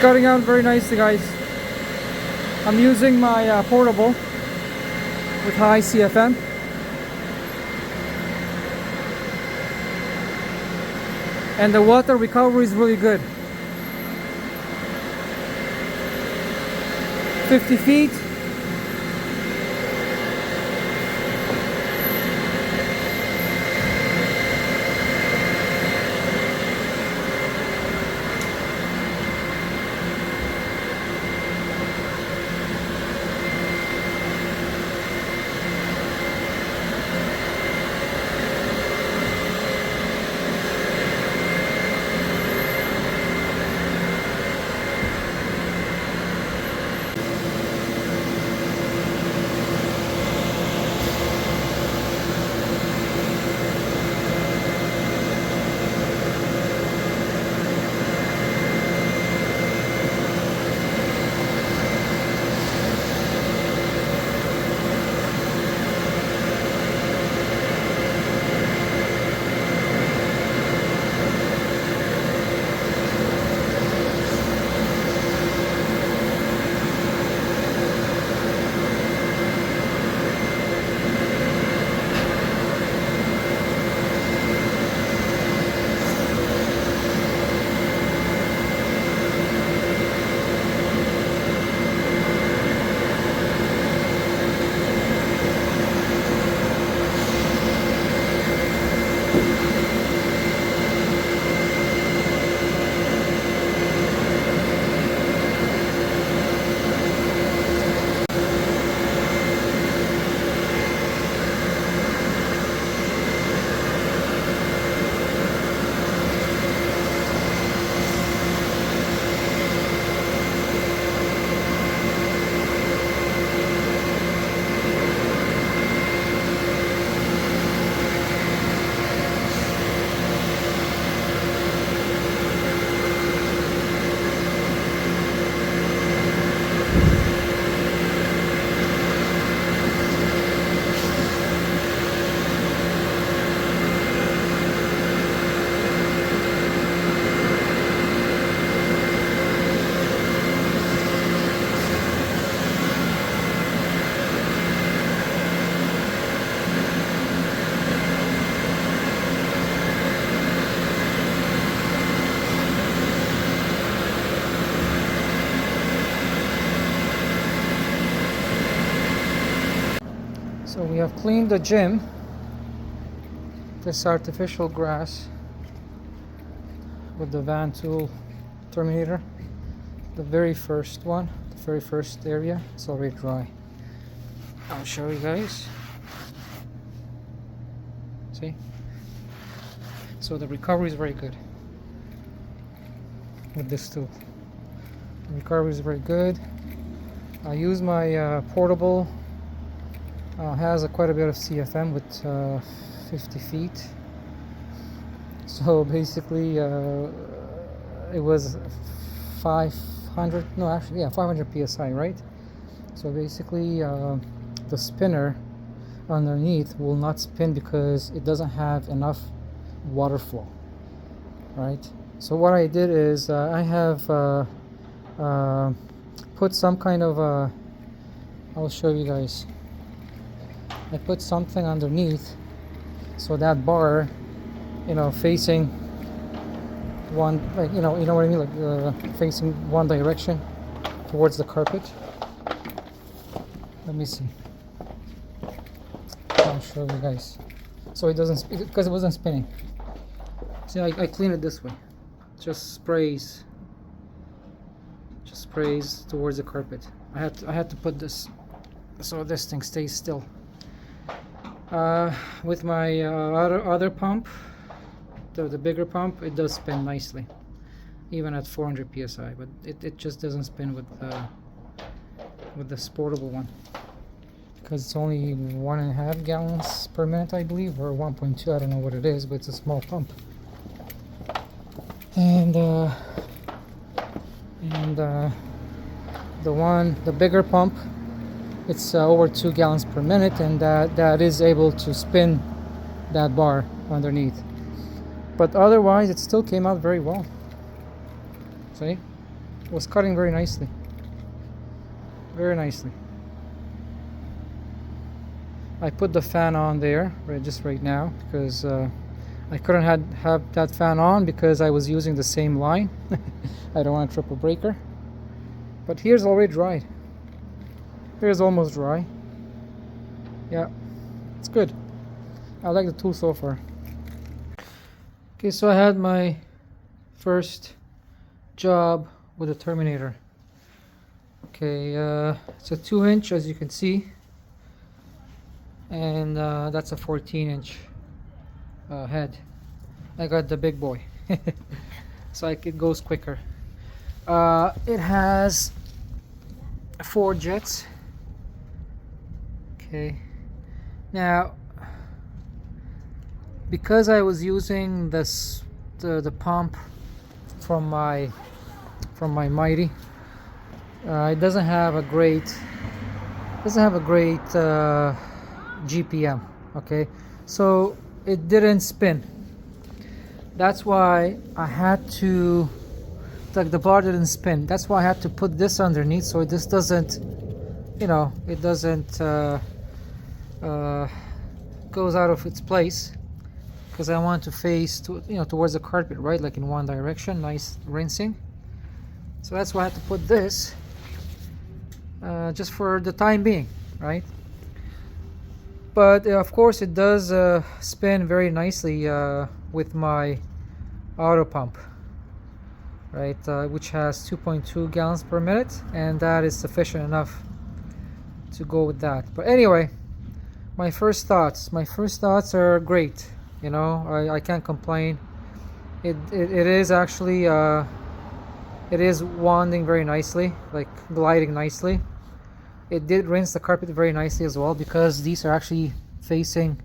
cutting out very nicely, guys. I'm using my portable with high CFM. And the water recovery is really good. 50 feet. So we have cleaned the gym, this artificial grass with the Vantool terminator, the very first one, the very first area. It's already dry. I'll show you guys. See? So the recovery is very good with this tool. The recovery is very good. I use my portable. Has quite a bit of CFM with 50 feet. So basically it was 500, no actually, yeah, 500 psi, right? So basically the spinner underneath will not spin because it doesn't have enough water flow, right? So what I did is I have put some kind of I'll show you guys. I put something underneath so that bar, you know, facing one, like, you know what I mean, like facing one direction towards the carpet. Let me see. I'll show you guys. So it doesn't, because it wasn't spinning. See, I clean it this way. Just sprays towards the carpet. I had to put this so this thing stays still. With my other pump, the bigger pump, it does spin nicely, even at 400 psi. But it just doesn't spin with the portable one because it's only 1.5 gallons per minute, I believe, or 1.2. I don't know what it is, but it's a small pump. And the bigger pump, it's over 2 gallons per minute, and that is able to spin that bar underneath. But otherwise it still came out very well. See, was cutting very nicely. Very nicely. I put the fan on there just right now because I couldn't have that fan on because I was using the same line. I don't want to trip a breaker. But here's already dried. Here's almost dry. Yeah, it's good. I like the tool so far. Okay, so I had my first job with the Terminator. Okay, it's a 2-inch, as you can see, and that's a 14-inch head. I got the big boy, so it goes quicker. It has 4 jets. Okay, now because I was using the pump from my Mighty, it doesn't have a great GPM. Okay, so it didn't spin. That's why I had to, like, the bar didn't spin. That's why I had to put this underneath so this doesn't, you know, it doesn't goes out of its place, because I want to face towards the carpet, right, like in one direction, nice rinsing. So that's why I had to put this just for the time being, right? But of course it does spin very nicely with my auto pump, right, which has 2.2 gallons per minute, and that is sufficient enough to go with that. But anyway, my first thoughts are great. You know, I can't complain. It is actually it is wanding very nicely, like gliding nicely. It did rinse the carpet very nicely as well, because these are actually facing,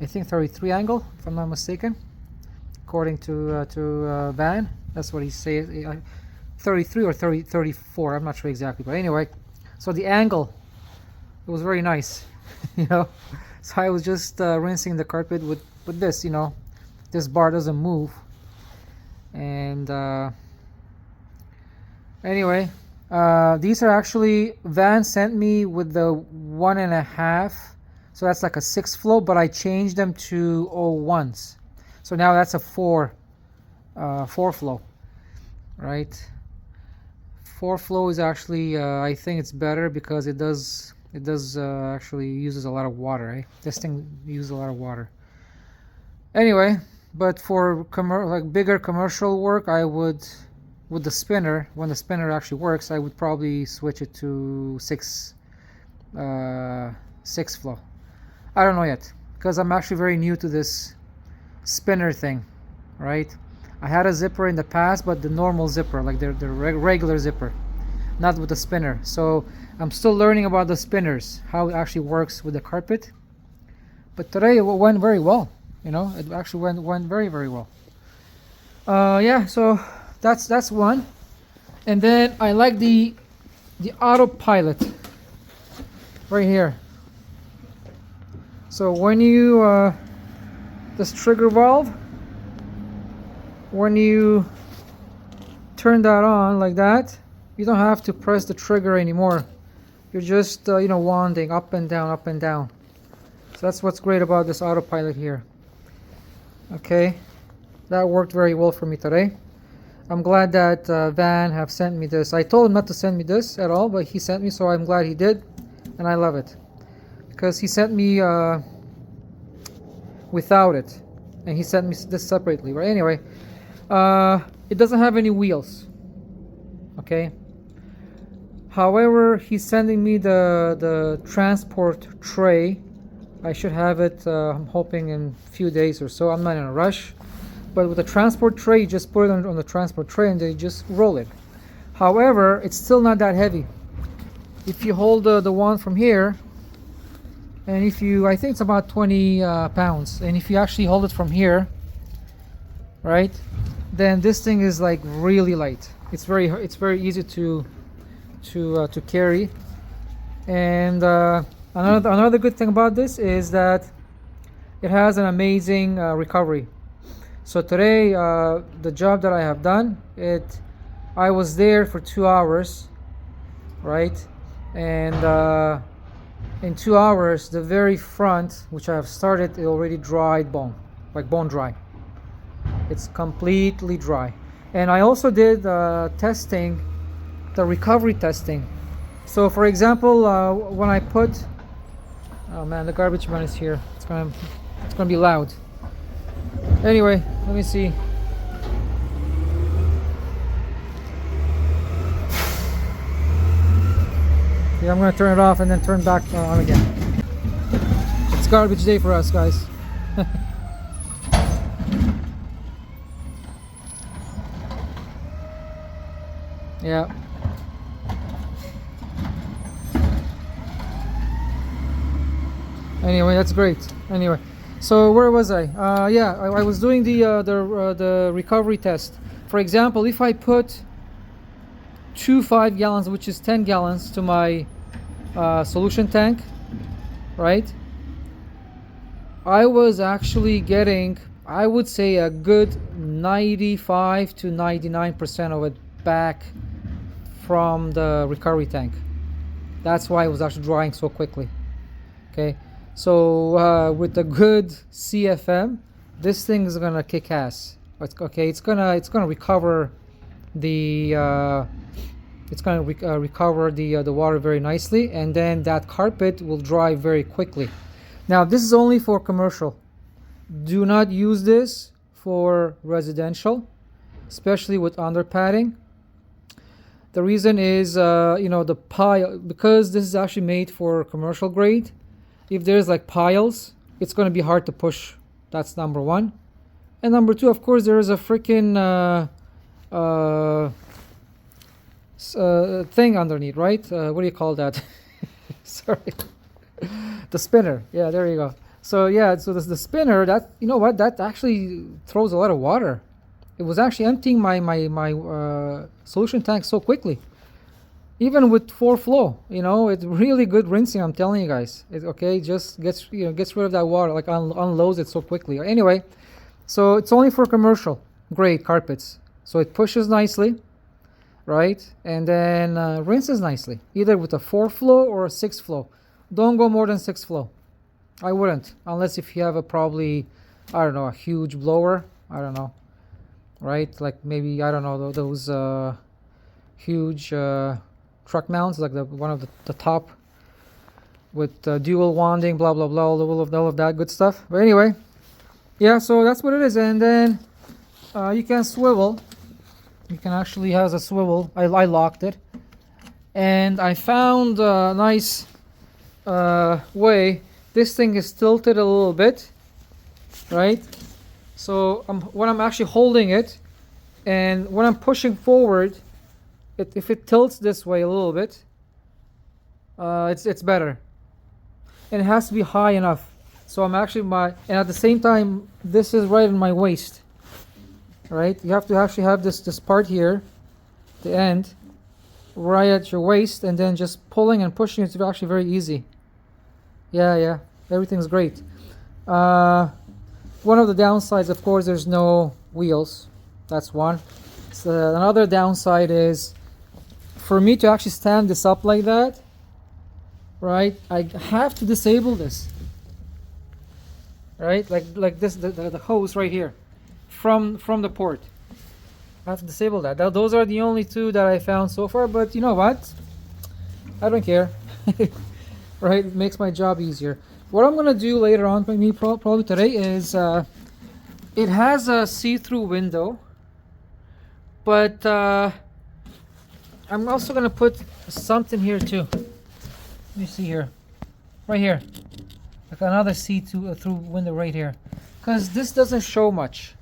I think, 33 angle, if I'm not mistaken, according to Van. That's what he says, 33 or 34, I'm not sure exactly, but anyway, so the angle, it was very nice. You know, so I was just rinsing the carpet with this, you know, this bar doesn't move. And anyway, these are actually, Van sent me with the 1.5, so that's like a 6 flow, but I changed them to 01s, so now that's a 4 flow, right? 4 flow is actually I think it's better, because it does actually uses a lot of water, right? This thing uses a lot of water. Anyway, but for like bigger commercial work, I would, with the spinner, when the spinner actually works, I would probably switch it to 6 flow. I don't know yet, because I'm actually very new to this spinner thing, right? I had a zipper in the past, but the normal zipper, like the regular zipper, not with the spinner. So I'm still learning about the spinners, how it actually works with the carpet. But today it went very well. You know, it actually went very, very well. Yeah, so that's one. And then I like the autopilot right here. So when you this trigger valve, when you turn that on like that, you don't have to press the trigger anymore. You're just you know, wanding up and down, up and down. So that's what's great about this autopilot here. Okay, that worked very well for me today. I'm glad that Van have sent me this. I told him not to send me this at all, but he sent me, so I'm glad he did, and I love it, because he sent me without it, and he sent me this separately. But anyway, it doesn't have any wheels. Okay. However, he's sending me the transport tray. I should have it, I'm hoping, in a few days or so. I'm not in a rush. But with the transport tray, you just put it on the transport tray and they just roll it. However, it's still not that heavy. If you hold the one from here, and if you, I think it's about 20 pounds, and if you actually hold it from here, right, then this thing is like really light. It's very easy to carry. And another good thing about this is that it has an amazing recovery. So today, the job that I have done, it I was there for 2 hours, right? And in 2 hours, the very front, which I have started, it already dried bone, like bone dry. It's completely dry. And I also did testing, the recovery testing. So for example, when I put, oh man, the garbage man is here. It's gonna be loud. Anyway, let me see. Yeah, I'm gonna turn it off and then turn back on again. It's garbage day for us, guys. Yeah. Anyway, that's great. Anyway, so where was I? Yeah, I was doing the recovery test. For example, if I put 2 5 gallons, which is 10 gallons, to my solution tank, right? I was actually getting, I would say, a good 95 to 99% of it back from the recovery tank. That's why it was actually drying so quickly. Okay, so with the good CFM, this thing is gonna kick ass. Okay, it's gonna recover the recover the water very nicely, and then that carpet will dry very quickly. Now this is only for commercial. Do not use this for residential, especially with under padding. The reason is, the pile, because this is actually made for commercial grade. If there's like piles, it's going to be hard to push. That's number one. And number two, of course, there is a freaking thing underneath, right? What do you call that? Sorry. The spinner. Yeah, there you go. So yeah, so the spinner, that, you know what, that actually throws a lot of water. It was actually emptying my solution tank so quickly. Even with 4 flow, it's really good rinsing. I'm telling you guys. Just gets rid of that water, like unloads it so quickly. Anyway, so it's only for commercial grade carpets. So it pushes nicely, right? And then rinses nicely, either with a 4 flow or a 6 flow. Don't go more than 6 flow. I wouldn't, unless if you have a huge blower. I don't know, right? Like maybe, I don't know, those huge truck mounts, like one of the top with dual wanding, blah blah blah, all of that good stuff. But anyway, yeah, so that's what it is. And then you can swivel. You can actually has a swivel. I locked it, and I found a nice way. This thing is tilted a little bit, right? So when I'm actually holding it, and when I'm pushing forward, if it tilts this way a little bit, it's better. And it has to be high enough. So I'm actually and at the same time, this is right in my waist, right? You have to actually have this part here, the end, right at your waist, and then just pulling and pushing it's actually very easy. Yeah, everything's great. One of the downsides, of course, there's no wheels. That's one. So another downside is, for me to actually stand this up like that, right, I have to disable this, right, like this, the hose right here from the port. I have to disable that. Those are the only two that I found so far, but you know what, I don't care. Right, it makes my job easier. What I'm gonna do later on, probably today, is it has a see-through window, but I'm also gonna put something here too. Let me see here, right here, like another see-through window right here, because this doesn't show much.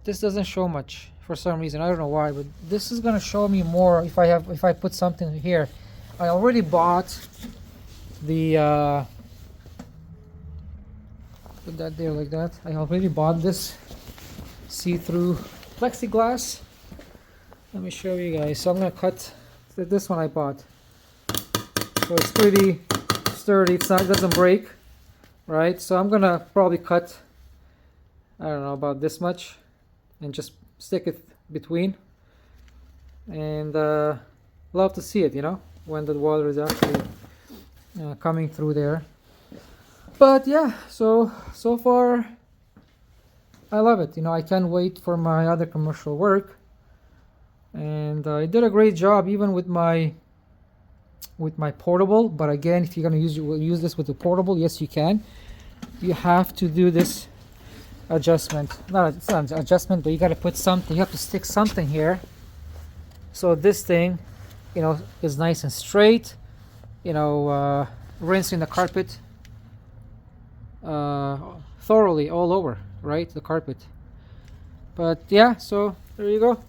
This doesn't show much for some reason. I don't know why, but this is gonna show me more if I put something here. I already bought the put that there like that. I already bought this see-through plexiglass. Let me show you guys. So I'm gonna cut this one I bought. So it's pretty sturdy. It doesn't break, right? So I'm gonna probably cut, I don't know, about this much, and just stick it between. and love to see it, you know, when the water is actually coming through there. But yeah, so far I love it. You know, I can't wait for my other commercial work, and I did a great job even with my portable. But again, if you're gonna use this with the portable, yes, you can. You have to do this adjustment. It's not an adjustment, but you got to put something. You have to stick something here, so this thing, you know, is nice and straight. You know, rinsing the carpet thoroughly all over, right? The carpet. But yeah, so there you go.